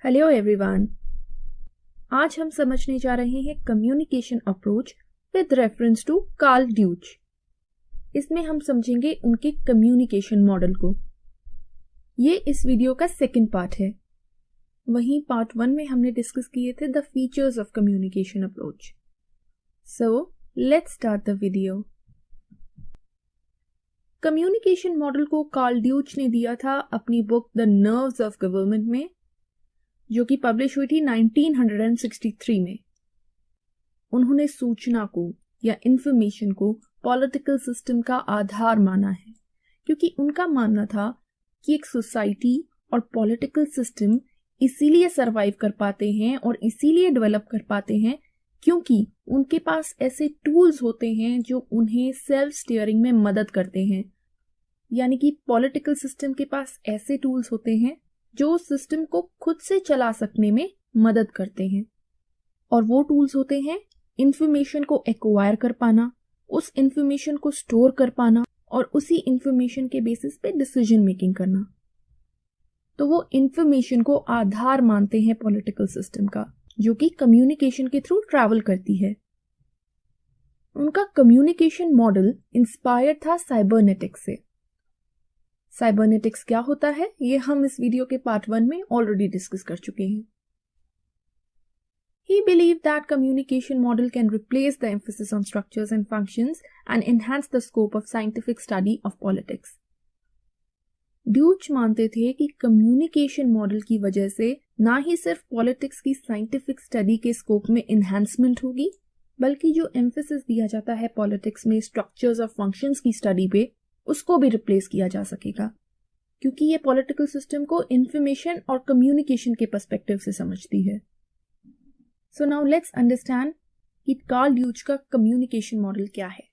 Hello everyone. आज हम समझने जा रहे हैं communication approach with reference to Karl Deutsch. इसमें हम समझेंगे उनके कम्युनिकेशन मॉडल को। ये इस वीडियो का सेकंड पार्ट है। वहीं पार्ट 1 में हमने डिस्कस किए थे the features of communication approach. So let's start the video. Communication model को कार्ल ड्यूच ने दिया था अपनी book the nerves of government में, जो कि पब्लिश हुई थी 1963 में। उन्होंने सूचना को या इंफॉर्मेशन को पॉलिटिकल सिस्टम का आधार माना है, क्योंकि उनका मानना था कि एक सोसाइटी और पॉलिटिकल सिस्टम इसीलिए सरवाइव कर पाते हैं और इसीलिए डेवलप कर पाते हैं क्योंकि उनके पास ऐसे टूल्स होते हैं जो उन्हें सेल्फ स्टीयरिंग में मदद करते हैं। यानी कि पॉलिटिकल सिस्टम के पास ऐसे टूल्स होते हैं जो सिस्टम को खुद से चला सकने में मदद करते हैं, और वो टूल्स होते हैं इंफॉर्मेशन को एक्वायर कर पाना, उस इंफॉर्मेशन को स्टोर कर पाना और उसी इंफॉर्मेशन के बेसिस पे डिसीजन मेकिंग करना। तो वो इंफॉर्मेशन को आधार मानते हैं पॉलिटिकल सिस्टम का, जो कि कम्युनिकेशन के थ्रू ट्रैवल करती है। उनका कम्युनिकेशन मॉडल इंस्पायर्ड था साइबरनेटिक्स से। साइबरनेटिक्स क्या होता है ये हम इस वीडियो के पार्ट 1 में ऑलरेडी डिस्कस कर चुके हैं। He believed that communication model can replace the emphasis on structures and functions and enhance the scope of scientific study of politics. ड्यूच मानते थे कि कम्युनिकेशन मॉडल की वजह से ना ही सिर्फ पॉलिटिक्स की साइंटिफिक स्टडी के स्कोप में एनहांसमेंट होगी, बल्कि जो एम्फेसिस दिया जाता है पॉलिटिक्स में स्ट्रक्चर्स और फंक्शंस की स्टडी पे, उसको भी रिप्लेस किया जा सकेगा, क्योंकि ये पॉलिटिकल सिस्टम को इंफॉर्मेशन और कम्युनिकेशन के पर्सपेक्टिव से समझती है। सो नाउ लेट्स अंडरस्टैंड कि कार्ल ड्यूच का कम्युनिकेशन मॉडल क्या है।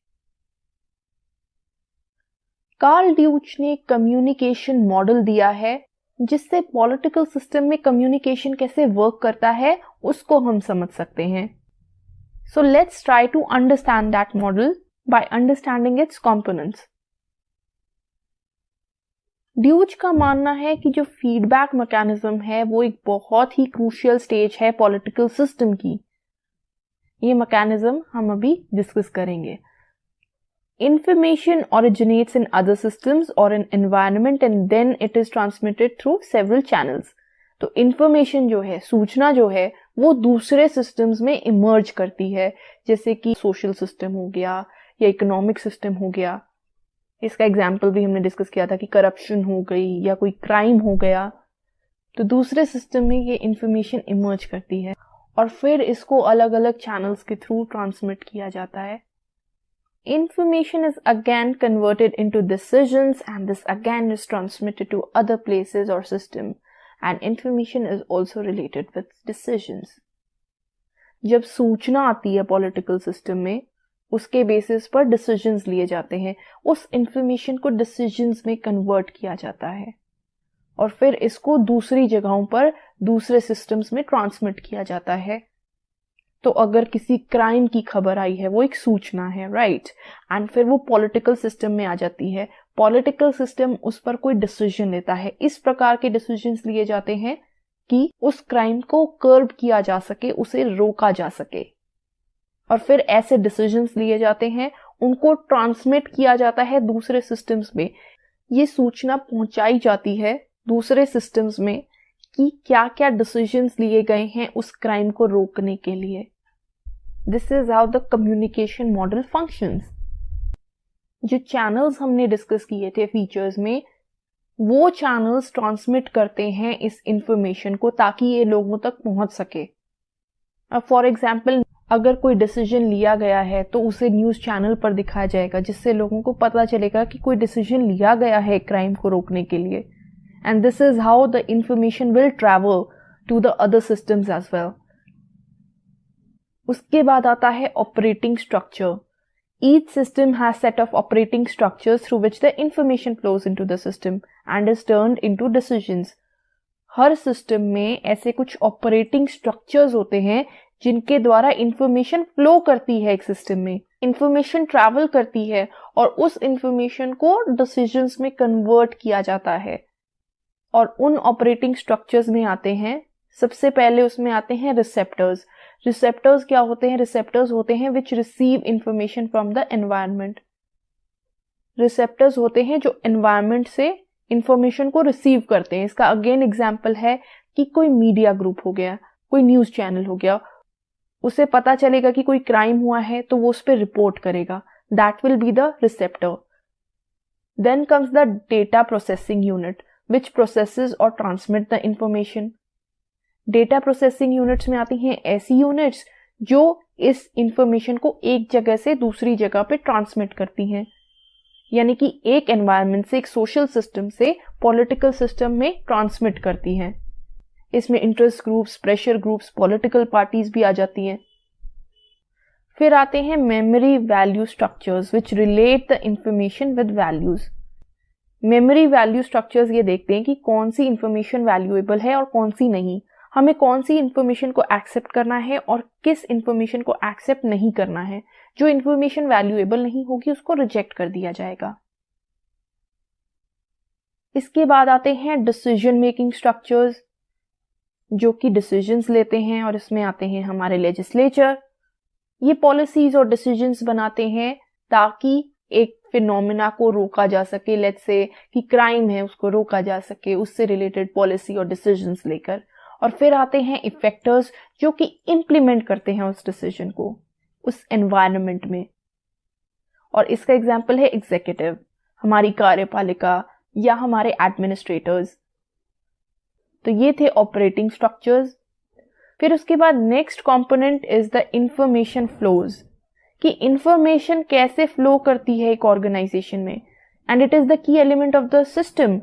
कार्ल ड्यूच ने कम्युनिकेशन मॉडल दिया है जिससे पॉलिटिकल सिस्टम में कम्युनिकेशन कैसे वर्क करता है उसको हम समझ सकते हैं। So let's try to understand that model by understanding its components. Deutsch का मानना है कि जो फीडबैक मैकेनिज्म है वो एक बहुत ही क्रूशियल स्टेज है पॉलिटिकल सिस्टम की। ये मैकेनिज्म हम अभी डिस्कस करेंगे। Information originates in other systems or in environment and then it is transmitted through several channels. तो information जो है, सूचना जो है, वो दूसरे systems में emerge करती है, जैसे कि social system हो गया या economic system हो गया। इसका एग्जाम्पल भी हमने डिस्कस किया था कि करप्शन हो गई या कोई क्राइम हो गया, तो दूसरे सिस्टम में ये इंफॉर्मेशन इमर्ज करती है और फिर इसको अलग अलग चैनल्स के थ्रू ट्रांसमिट किया जाता है। Information is again converted into decisions and this again is transmitted to other places or system and information is also related with decisions. जब सूचना आती है पॉलिटिकल सिस्टम में, उसके बेसिस पर डिसीजंस लिए जाते हैं, उस इंफॉर्मेशन को डिसीजंस में कन्वर्ट किया जाता है और फिर इसको दूसरी जगहों पर दूसरे सिस्टम्स में ट्रांसमिट किया जाता है। तो अगर किसी क्राइम की खबर आई है, वो एक सूचना है, राइट, एंड फिर वो पॉलिटिकल सिस्टम में आ जाती है। पॉलिटिकल सिस्टम उस पर कोई डिसीजन लेता है। इस प्रकार के डिसीजंस लिए जाते हैं कि उस क्राइम को कर्ब किया जा सके, उसे रोका जा सके, और फिर ऐसे डिसीजंस लिए जाते हैं, उनको ट्रांसमिट किया जाता है दूसरे सिस्टम्स में। ये सूचना पहुंचाई जाती है दूसरे सिस्टम्स में कि क्या क्या डिसीजंस लिए गए हैं उस क्राइम को रोकने के लिए। This is how the communication model functions. जो चैनल्स हमने डिस्कस किए थे फीचर्स में, वो चैनल्स ट्रांसमिट करते हैं इस इंफॉर्मेशन को ताकि ये लोगों तक पहुंच सके। अब फॉर एग्जाम्पल, अगर कोई डिसीजन लिया गया है तो उसे न्यूज चैनल पर दिखाया जाएगा, जिससे लोगों को पता चलेगा कि कोई डिसीजन लिया गया है क्राइम को रोकने के लिए। And this is how the information will travel to the other systems as well. उसके बाद आता है operating structure. Each system has set of operating structures through which the information flows into the system and is turned into decisions. Her system में ऐसे कुछ operating structures होते हैं जिनके द्वारा इंफॉर्मेशन फ्लो करती है एक सिस्टम में, इंफॉर्मेशन ट्रैवल करती है और उस इंफॉर्मेशन को डिसीजंस में कन्वर्ट किया जाता है। और उन ऑपरेटिंग स्ट्रक्चर्स में आते हैं सबसे पहले उसमें आते हैं रिसेप्टर्स। रिसेप्टर्स क्या होते हैं? रिसेप्टर्स होते हैं which receive information from the environment. Receptors होते हैं जो एनवायरनमेंट से इंफॉर्मेशन को रिसीव करते हैं। इसका अगेन एग्जांपल है कि कोई मीडिया ग्रुप हो गया, कोई न्यूज चैनल हो गया, उसे पता चलेगा कि कोई क्राइम हुआ है तो वो उस पर रिपोर्ट करेगा, that will be the receptor. Then comes the data processing unit which processes और transmit the information. Data processing units में आती हैं ऐसी यूनिट्स जो इस इंफॉर्मेशन को एक जगह से दूसरी जगह पे ट्रांसमिट करती हैं, यानी कि एक एनवायरनमेंट से, एक सोशल सिस्टम से पॉलिटिकल सिस्टम में ट्रांसमिट करती हैं। इसमें interest groups, pressure groups, political parties भी आ जाती हैं। फिर आते हैं memory value structures which relate the information with values. Memory value structures ये देखते हैं कि कौन सी इंफॉर्मेशन वैल्यूएबल है और कौन सी नहीं, हमें कौन सी इंफॉर्मेशन को एक्सेप्ट करना है और किस इंफॉर्मेशन को एक्सेप्ट नहीं करना है। जो इंफॉर्मेशन वैल्यूएबल नहीं होगी उसको रिजेक्ट कर दिया जाएगा। इसके बाद आते हैं डिसीजन मेकिंग स्ट्रक्चर्स, जो कि डिसीजंस लेते हैं, और इसमें आते हैं हमारे लेजिस्लेचर। ये पॉलिसीज और डिसीजंस बनाते हैं ताकि एक फिनोमिना को रोका जा सके, लेट्स से कि क्राइम है उसको रोका जा सके, उससे रिलेटेड पॉलिसी और डिसीजंस लेकर। और फिर आते हैं इफेक्टर्स जो कि इम्प्लीमेंट करते हैं उस डिसीजन को उस एनवायरनमेंट में, और इसका एग्जाम्पल है एग्जीक्यूटिव, हमारी कार्यपालिका या हमारे एडमिनिस्ट्रेटर्स। तो ये थे ऑपरेटिंग स्ट्रक्चर्स। फिर उसके बाद next component is the information flows, कि इंफॉर्मेशन कैसे फ्लो करती है एक ऑर्गेनाइजेशन में, and it is the key element of the system.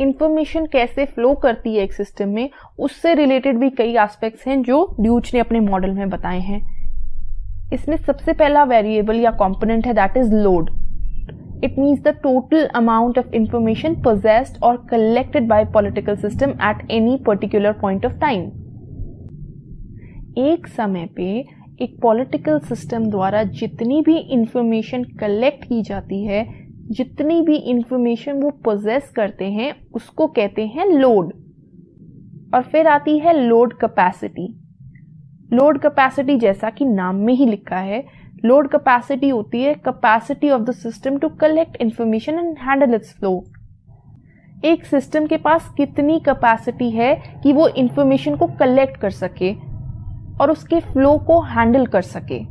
Information कैसे फ्लो करती है एक सिस्टम में, उससे रिलेटेड भी कई एस्पेक्ट्स हैं जो ड्यूच ने अपने मॉडल में बताए हैं। इसमें सबसे पहला वेरिएबल या कंपोनेंट है that is load. It means the total amount of information possessed or collected by political system at any particular point of time. एक समय पे एक पॉलिटिकल सिस्टम द्वारा जितनी भी इंफॉर्मेशन कलेक्ट की जाती है, जितनी भी इंफॉर्मेशन वो पोजेस करते हैं, उसको कहते हैं लोड। और फिर आती है लोड कैपेसिटी। लोड कैपेसिटी जैसा कि नाम में ही लिखा है, लोड कैपेसिटी होती है capacity of the system to collect information and handle its flow. एक सिस्टम के पास कितनी कैपेसिटी है कि वो इंफॉर्मेशन को कलेक्ट कर सके और उसके फ्लो को हैंडल कर सके।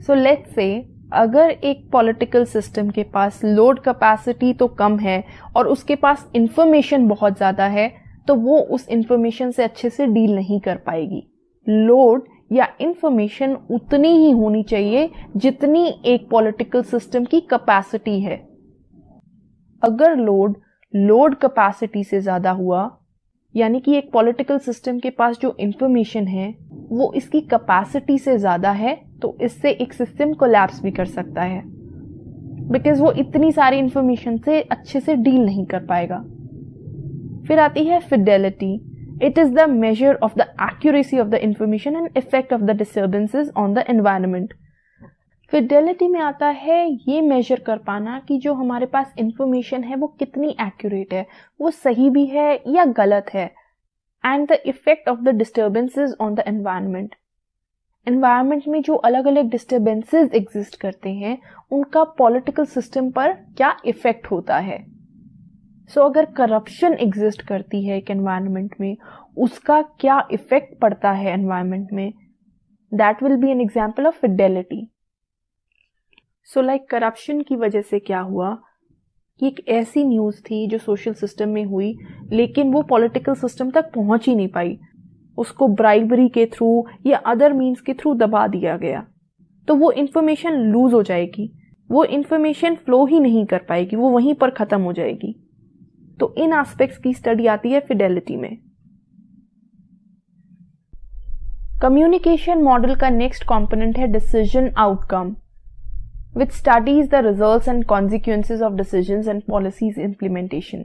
सो लेट्स से अगर एक पॉलिटिकल सिस्टम के पास लोड कैपेसिटी तो कम है और उसके पास इंफॉर्मेशन बहुत ज्यादा है, तो वो उस इंफॉर्मेशन से अच्छे से डील नहीं कर पाएगी। लोड या इंफॉर्मेशन उतनी ही होनी चाहिए जितनी एक पॉलिटिकल सिस्टम की कैपेसिटी है। अगर लोड कैपेसिटी से ज्यादा हुआ, यानी कि एक पॉलिटिकल सिस्टम के पास जो इंफॉर्मेशन है वो इसकी कैपेसिटी से ज्यादा है, तो इससे एक सिस्टम कोलैप्स भी कर सकता है, बिकॉज वो इतनी सारी इंफॉर्मेशन से अच्छे से डील नहीं कर पाएगा। फिर आती है Fidelity. It is the measure of the accuracy of the information and effect of the disturbances on the environment. Fidelity में आता है ये मेजर कर पाना कि जो हमारे पास इंफॉर्मेशन है वो कितनी एक्यूरेट है, वो सही भी है या गलत है, and the effect of the disturbances on the environment. Environment में जो अलग अलग डिस्टर्बेंसेस एग्जिस्ट करते हैं उनका पॉलिटिकल सिस्टम पर क्या इफेक्ट होता है। सो अगर करप्शन एग्जिस्ट करती है एक एनवायरनमेंट में, उसका क्या इफेक्ट पड़ता है एनवायरनमेंट में, that will B an example of Fidelity. So like corruption की वजह से क्या हुआ कि एक ऐसी न्यूज थी जो सोशल सिस्टम में हुई लेकिन वो पॉलिटिकल सिस्टम तक पहुंच ही नहीं पाई, उसको ब्राइबरी के थ्रू या अदर मीन्स के थ्रू दबा दिया गया, तो वो इंफॉर्मेशन लूज हो जाएगी, वो इंफॉर्मेशन फ्लो ही नहीं कर पाएगी, वो वहीं पर खत्म हो जाएगी। तो इन एस्पेक्ट्स की स्टडी आती है फिडेलिटी में। कम्युनिकेशन मॉडल का नेक्स्ट कंपोनेंट है decision outcome, which studies the results and consequences of decisions and policies implementation.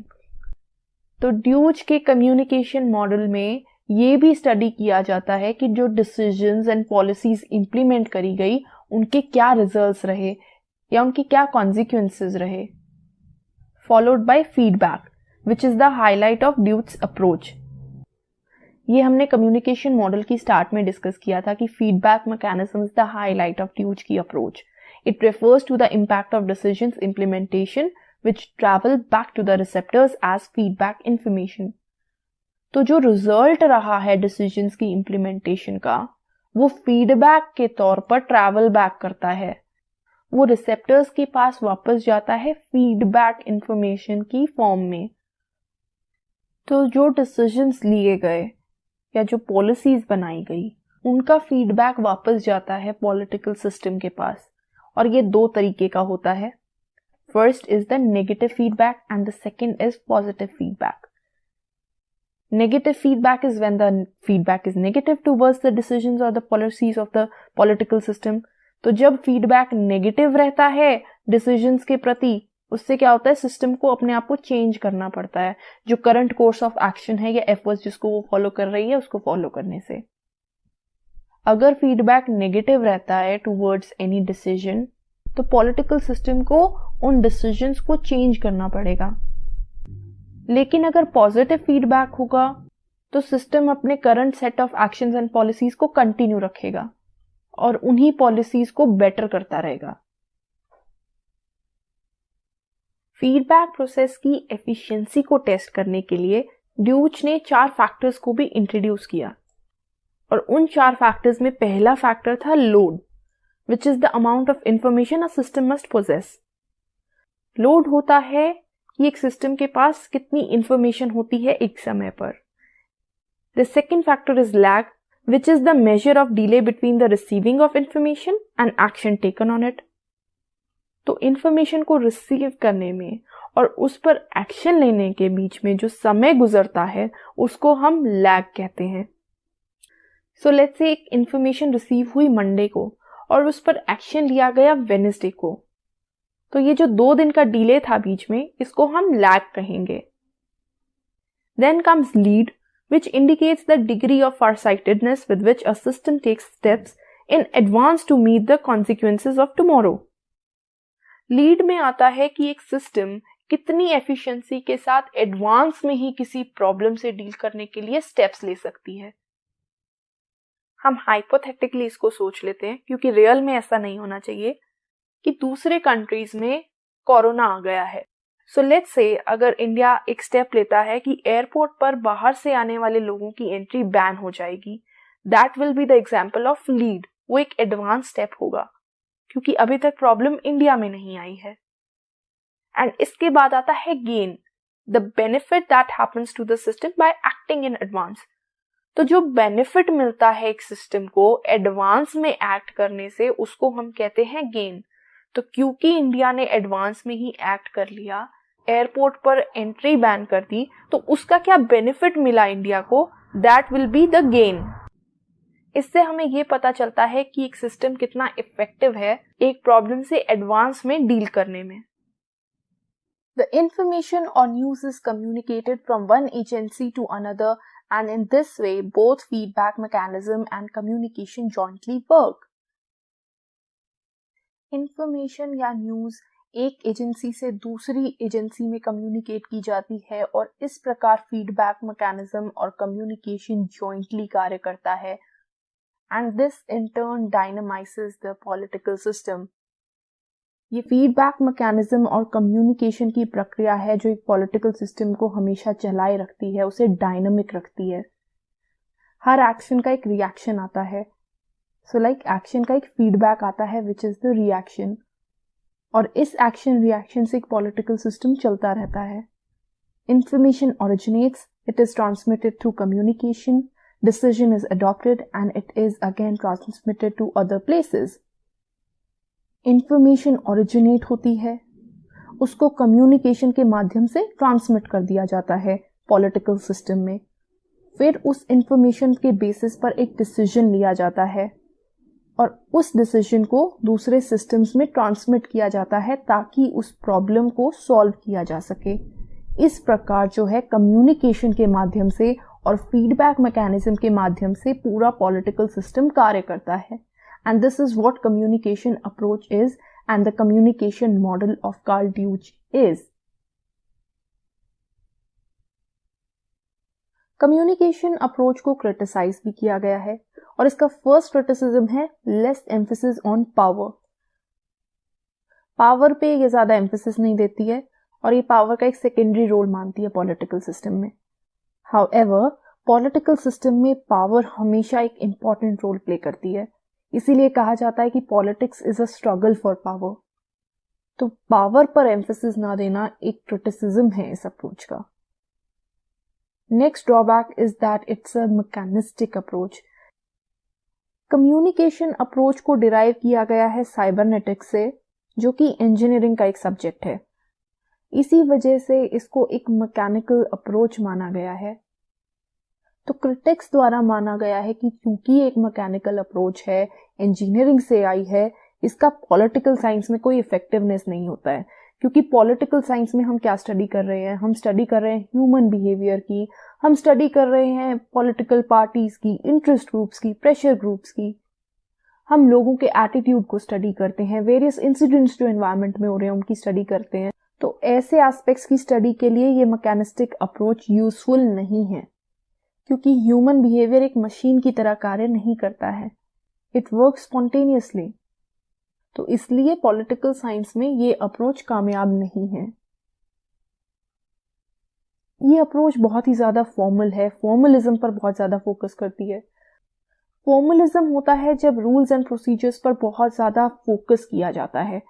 तो ड्यूच के कम्युनिकेशन मॉडल में ये भी स्टडी किया जाता है कि जो डिसीजंस एंड पॉलिसीज इंप्लीमेंट करी गई उनके क्या रिजल्ट्स रहे या उनके क्या कॉन्सिक्वेंसेस रहे, followed by feedback which is the highlight of Duke's approach. ये हमने कम्युनिकेशन मॉडल की स्टार्ट में डिस्कस किया था कि feedback mechanism is the highlight of Deutsch की approach. It refers to the impact of decisions implementation which travel back to the receptors as feedback information. तो जो रिजल्ट रहा है डिसीजंस की इम्प्लीमेंटेशन का, वो फीडबैक के तौर पर ट्रैवल बैक करता है. वो रिसेप्टर्स के पास वापस जाता है फीडबैक इंफॉर्मेशन की फॉर्म में. तो जो डिसीजंस लिए गए या जो पॉलिसीज बनाई गई, उनका फीडबैक वापस जाता है पॉलिटिकल सिस्टम के पास. और ये दो तरीके का होता है. First is the negative feedback and the second is positive feedback. Negative feedback is when the feedback is negative towards the decisions or the policies of the political system. तो जब feedback negative रहता है decisions के प्रति, उससे क्या होता है, सिस्टम को अपने आप को चेंज करना पड़ता है जो करंट कोर्स ऑफ एक्शन है या एफर्ट्स जिसको वो फॉलो कर रही है उसको फॉलो करने से. अगर फीडबैक नेगेटिव रहता है टूवर्ड्स एनी डिसीजन, तो पॉलिटिकल सिस्टम को उन डिसीजंस को चेंज करना पड़ेगा. लेकिन अगर पॉजिटिव फीडबैक होगा तो सिस्टम अपने current set of actions and policies को कंटिन्यू रखेगा और उन्हीं पॉलिसीज को बेटर करता रहेगा. फीडबैक प्रोसेस की एफिशिएंसी को टेस्ट करने के लिए ड्यूच ने 4 फैक्टर्स को भी इंट्रोड्यूस किया. और उन 4 फैक्टर्स में पहला फैक्टर था load, which is the amount of information a system must possess. Load होता है कि एक सिस्टम के पास कितनी इंफॉर्मेशन होती है एक समय पर. The second factor is lag, which is the measure of delay between the receiving of information and action taken on it. तो इंफॉर्मेशन को रिसीव करने में और उस पर एक्शन लेने के बीच में जो समय गुजरता है उसको हम लैग कहते हैं. सो लेट्स से एक इंफॉर्मेशन रिसीव हुई मंडे को और उस पर एक्शन लिया गया वेडनेसडे को, तो ये जो 2 दिन का डिले था बीच में, इसको हम लैग कहेंगे. Then comes lead, which indicates the degree of farsightedness with which a system takes steps in advance to meet the consequences of tomorrow. Lead में आता है कि एक सिस्टम कितनी एफिशिएंसी के साथ एडवांस में ही किसी प्रॉब्लम से डील करने के लिए स्टेप्स ले सकती है. हम हाइपोथेटिकली इसको सोच लेते हैं क्योंकि रियल में ऐसा नहीं होना चाहिए कि दूसरे कंट्रीज में कोरोना आ गया है. सो लेट्स से अगर इंडिया एक स्टेप लेता है कि एयरपोर्ट पर बाहर से आने वाले लोगों की एंट्री बैन हो जाएगी, that will be the example of lead. वो एक एडवांस स्टेप होगा क्योंकि अभी तक प्रॉब्लम इंडिया में नहीं आई है. एंड इसके बाद आता है gain, the benefit that happens to the system by acting in advance. तो जो बेनिफिट मिलता है एक सिस्टम को एडवांस में एक्ट करने से, उसको हम कहते हैं गेन. तो क्योंकि इंडिया ने एडवांस में ही एक्ट कर लिया, एयरपोर्ट पर एंट्री बैन कर दी, तो उसका क्या बेनिफिट मिला इंडिया को, that will be the gain. इससे हमें ये पता चलता है कि एक सिस्टम कितना इफेक्टिव है एक प्रॉब्लम से एडवांस में डील करने में. The information or news is communicated from one agency to another, and in this way both feedback mechanism and communication jointly work. Information या न्यूज एक एजेंसी से दूसरी एजेंसी में कम्युनिकेट की जाती है और इस प्रकार फीडबैक मैकेनिज्म और कम्युनिकेशन जॉइंटली कार्य करता है. And this in turn dynamizes the political system. ये फीडबैक मैकेनिज्म और कम्युनिकेशन की प्रक्रिया है जो एक पॉलिटिकल सिस्टम को हमेशा चलाए रखती है, उसे डायनामिक रखती है. हर एक्शन का एक रिएक्शन आता है. सो लाइक एक्शन का एक फीडबैक आता है विच इज द रिएक्शन, और इस एक्शन रिएक्शन से एक पॉलिटिकल सिस्टम चलता रहता है. Information originates, it is transmitted through communication, decision is adopted and it is again transmitted to other places. Information originate होती है, उसको कम्युनिकेशन के माध्यम से ट्रांसमिट कर दिया जाता है पॉलिटिकल सिस्टम में. फिर उस इंफॉर्मेशन के बेसिस पर एक डिसीजन लिया जाता है और उस डिसीजन को दूसरे सिस्टम्स में ट्रांसमिट किया जाता है ताकि उस प्रॉब्लम को सॉल्व किया जा सके. इस प्रकार जो है कम्युनिकेशन के माध्यम से और फीडबैक मैकेनिज्म के माध्यम से पूरा पॉलिटिकल सिस्टम कार्य करता है. And this is what communication approach is and the communication model of Carl Deutsch is. Communication approach को क्रिटिसाइज भी किया गया है और इसका फर्स्ट क्रिटिसिज्म है less emphasis on power. Power पे ये ज्यादा एम्फेसिस नहीं देती है और ये पावर का एक सेकेंडरी रोल मानती है पॉलिटिकल सिस्टम में। हाउएवर, पॉलिटिकल सिस्टम में पावर हमेशा एक इम्पॉर्टेंट रोल प्ले करती है, इसीलिए कहा जाता है कि politics is a struggle for power. तो पावर पर एम्फेसिस ना देना एक क्रिटिसिज्म है इस अप्रोच का। Next drawback is that it's a mechanistic approach. Communication approach को डिराइव किया गया है साइबरनेटिक्स से, जो कि इंजीनियरिंग का एक सब्जेक्ट है। इसी वजह से इसको एक मैकेनिकल अप्रोच माना गया है। तो क्रिटिक्स द्वारा माना गया है कि क्योंकि एक मैकेनिकल अप्रोच है, इंजीनियरिंग से आई है, इसका पॉलिटिकल साइंस में कोई इफेक्टिवनेस नहीं होता है। क्योंकि पॉलिटिकल साइंस में हम क्या स्टडी कर रहे हैं? हम स्टडी कर रहे हैं ह्यूमन बिहेवियर की, हम स्टडी कर रहे हैं पॉलिटिकल पार्टीज की, इंटरेस्ट ग्रुप्स की, प्रेशर ग्रुप्स की, हम लोगों के एटीट्यूड को स्टडी करते हैं, वेरियस इंसिडेंट्स जो एनवायरनमेंट में हो रहे हैं उनकी स्टडी करते हैं। तो ऐसे एस्पेक्ट्स की स्टडी के लिए ये मैकेनिस्टिक अप्रोच यूजफुल नहीं है, क्योंकि ह्यूमन बिहेवियर एक मशीन की तरह कार्य नहीं करता है, इट वर्क स्पॉन्टेनियसली। तो इसलिए पॉलिटिकल साइंस में ये अप्रोच कामयाब नहीं है। ये अप्रोच बहुत ही ज्यादा फॉर्मल है, फॉर्मलिज्म पर बहुत ज्यादा फोकस करती है। फॉर्मलिज्म होता है जब रूल्स एंड प्रोसीजर्स पर बहुत ज्यादा फोकस किया जाता है।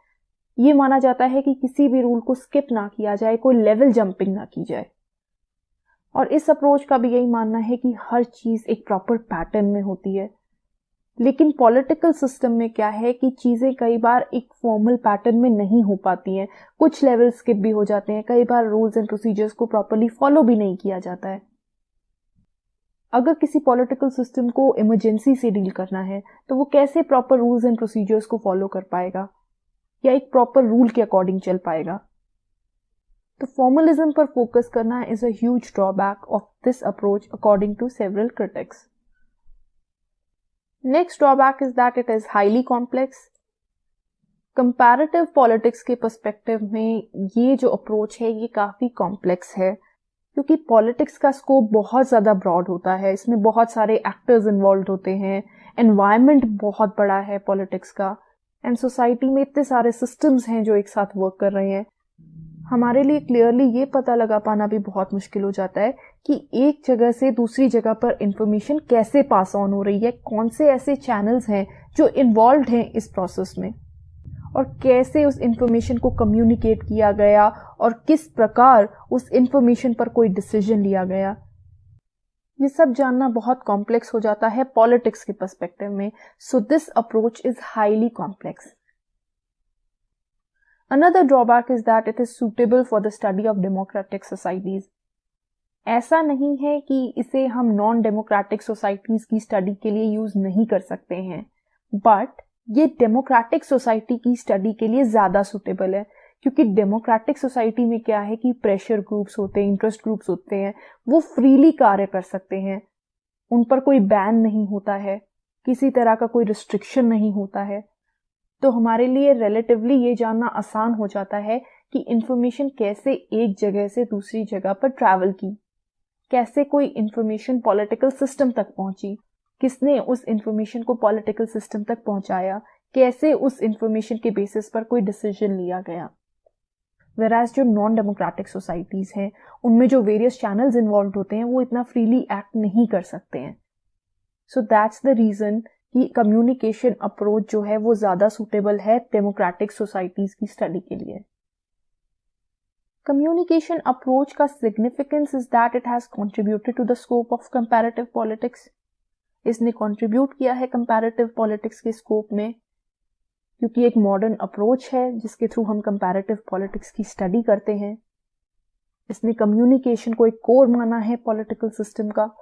ये माना जाता है कि किसी भी रूल को स्किप ना किया जाए, कोई लेवल जंपिंग ना की जाए। और इस अप्रोच का भी यही मानना है कि हर चीज एक प्रॉपर पैटर्न में होती है। लेकिन पॉलिटिकल सिस्टम में क्या है कि चीजें कई बार एक फॉर्मल पैटर्न में नहीं हो पाती हैं, कुछ लेवल स्किप भी हो जाते हैं, कई बार रूल्स एंड प्रोसीजर्स को प्रॉपर्ली फॉलो भी नहीं किया जाता है। अगर किसी पॉलिटिकल सिस्टम को इमरजेंसी से डील करना है तो वो कैसे प्रॉपर रूल्स एंड प्रोसीजर्स को फॉलो कर पाएगा या एक प्रॉपर रूल के अकॉर्डिंग चल पाएगा? तो फॉर्मलिज्म पर फोकस करना is a huge drawback of this approach according to several critics. Next drawback is that it is highly complex. Comparative politics के पर्सपेक्टिव में ये जो अप्रोच है ये काफी कॉम्प्लेक्स है, क्योंकि पॉलिटिक्स का स्कोप बहुत ज्यादा ब्रॉड होता है, इसमें बहुत सारे एक्टर्स इन्वॉल्व होते हैं, एनवायरनमेंट बहुत बड़ा है पॉलिटिक्स का, एंड सोसाइटी में इतने सारे सिस्टम्स हैं जो एक साथ वर्क कर रहे हैं। हमारे लिए क्लियरली ये पता लगा पाना भी बहुत मुश्किल हो जाता है कि एक जगह से दूसरी जगह पर इंफॉर्मेशन कैसे पास ऑन हो रही है, कौन से ऐसे चैनल्स हैं जो इन्वॉल्व हैं इस प्रोसेस में, और कैसे उस इंफॉर्मेशन को कम्युनिकेट किया गया और किस प्रकार उस इंफॉर्मेशन पर कोई डिसीजन लिया गया। ये सब जानना बहुत कॉम्प्लेक्स हो जाता है पॉलिटिक्स के पर्सपेक्टिव में। So this approach is highly complex. Another drawback is that it is suitable for the study of democratic societies. ऐसा नहीं है कि इसे हम नॉन डेमोक्रेटिक सोसाइटीज की स्टडी के लिए यूज नहीं कर सकते हैं, बट ये डेमोक्रेटिक सोसाइटी की स्टडी के लिए ज्यादा सुटेबल है, क्योंकि डेमोक्रेटिक सोसाइटी में क्या है कि प्रेशर ग्रुप्स होते हैं, इंटरेस्ट ग्रुप्स होते हैं, वो फ्रीली कार्य कर सकते हैं, उन पर कोई बैन नहीं होता है, किसी तरह का कोई रिस्ट्रिक्शन नहीं होता है। तो हमारे लिए रिलेटिवली ये जानना आसान हो जाता है कि इंफॉर्मेशन कैसे एक जगह से दूसरी जगह पर ट्रैवल की, कैसे कोई इंफॉर्मेशन पॉलिटिकल सिस्टम तक पहुंची, किसने उस इंफॉर्मेशन को पॉलिटिकल सिस्टम तक पहुंचाया, कैसे उस इंफॉर्मेशन के बेसिस पर कोई डिसीजन लिया गया। वेराज जो नॉन डेमोक्रेटिक सोसाइटीज हैं उनमें जो वेरियस चैनल्स इन्वॉल्व होते हैं वो इतना फ्रीली एक्ट नहीं कर सकते हैं। सो दैट्स द रीजन कि कम्युनिकेशन अप्रोच जो है वो ज्यादा सूटेबल है डेमोक्रेटिक सोसाइटीज की स्टडी के लिए। कम्युनिकेशन अप्रोच का significance is that it has contributed to the scope of comparative politics. इसने कंट्रीब्यूट किया है कंपैरेटिव पॉलिटिक्स के स्कोप में, क्योंकि एक मॉडर्न अप्रोच है जिसके थ्रू हम कंपैरेटिव पॉलिटिक्स की स्टडी करते हैं। इसने कम्युनिकेशन को एक कोर माना है पॉलिटिकल सिस्टम का।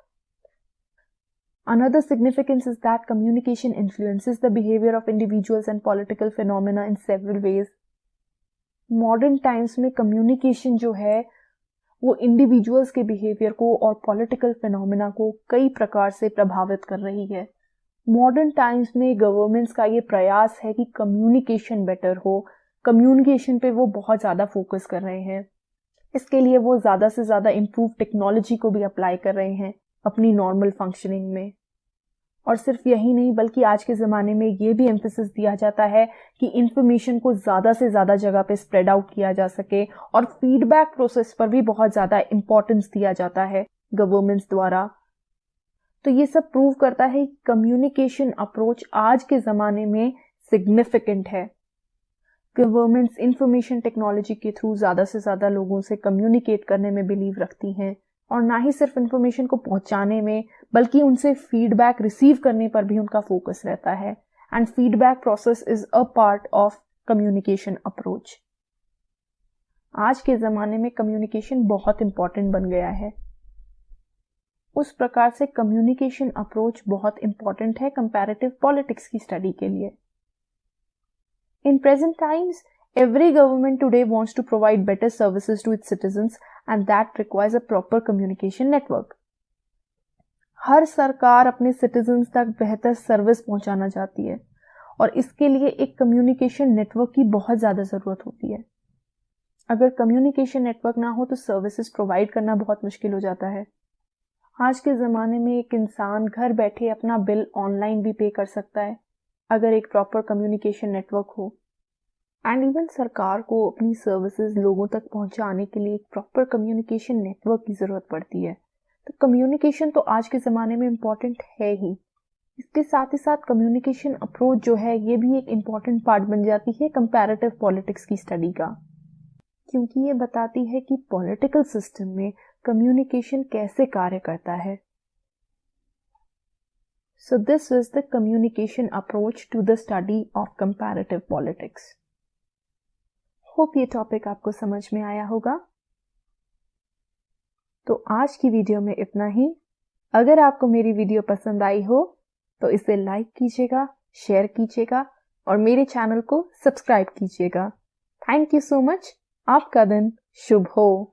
Another significance is that communication influences the behavior of individuals and political phenomena in several ways. Modern times में communication जो है वो individuals के behavior को और political phenomena को कई प्रकार से प्रभावित कर रही है। Modern times में governments का ये प्रयास है कि communication better हो, communication पे वो बहुत ज़्यादा focus कर रहे हैं। इसके लिए वो ज़्यादा से ज़्यादा इम्प्रूव टेक्नोलॉजी को भी अप्लाई कर रहे हैं अपनी नॉर्मल फंक्शनिंग में। और सिर्फ यही नहीं, बल्कि आज के ज़माने में ये भी एम्फेसिस दिया जाता है कि इंफॉर्मेशन को ज़्यादा से ज़्यादा जगह पे स्प्रेड आउट किया जा सके, और फीडबैक प्रोसेस पर भी बहुत ज़्यादा इम्पोर्टेंस दिया जाता है गवर्नमेंट्स द्वारा। तो ये सब प्रूव करता है कि कम्युनिकेशन अप्रोच आज के ज़माने में सिग्निफिकेंट है। गवर्नमेंट्स इंफॉर्मेशन टेक्नोलॉजी के थ्रू ज़्यादा से ज़्यादा लोगों से कम्युनिकेट करने में बिलीव रखती हैं, और ना ही सिर्फ इंफॉर्मेशन को पहुंचाने में, बल्कि उनसे फीडबैक रिसीव करने पर भी उनका फोकस रहता है। And feedback process is a part of communication approach. आज के ज़माने में कम्युनिकेशन बहुत इंपॉर्टेंट बन गया है। उस प्रकार से कम्युनिकेशन अप्रोच बहुत इंपॉर्टेंट है कंपैरेटिव पॉलिटिक्स की स्टडी के लिए। In present times, every government today wants to provide better services to its citizens, and that requires a proper communication network. हर सरकार अपने सिटीजन्स तक बेहतर सर्विस पहुंचाना चाहती है, और इसके लिए एक कम्युनिकेशन नेटवर्क की बहुत ज़्यादा ज़रूरत होती है। अगर कम्युनिकेशन नेटवर्क ना हो तो सर्विसेज प्रोवाइड करना बहुत मुश्किल हो जाता है। आज के ज़माने में एक इंसान घर बैठे अपना बिल ऑनलाइन भी पे कर सकता है अगर एक प्रॉपर कम्युनिकेशन नेटवर्क हो। एंड इवन सरकार को अपनी सर्विसेज लोगों तक पहुंचाने के लिए एक प्रॉपर कम्युनिकेशन नेटवर्क की ज़रूरत पड़ती है। तो कम्युनिकेशन तो आज के ज़माने में इम्पॉर्टेंट है ही। इसके साथ ही साथ कम्युनिकेशन अप्रोच जो है ये भी एक इम्पॉर्टेंट पार्ट बन जाती है कंपैरेटिव पॉलिटिक्स की स्टडी का, क्योंकि ये बताती है कि पॉलिटिकल सिस्टम में कम्युनिकेशन कैसे कार्य करता है। So this was the communication approach to the study of comparative politics. Hope ये टॉपिक आपको समझ में आया होगा। तो आज की वीडियो में इतना ही। अगर आपको मेरी वीडियो पसंद आई हो तो इसे लाइक कीजिएगा, शेयर कीजिएगा और मेरे चैनल को सब्सक्राइब कीजिएगा। Thank you so much. आपका दिन शुभ हो।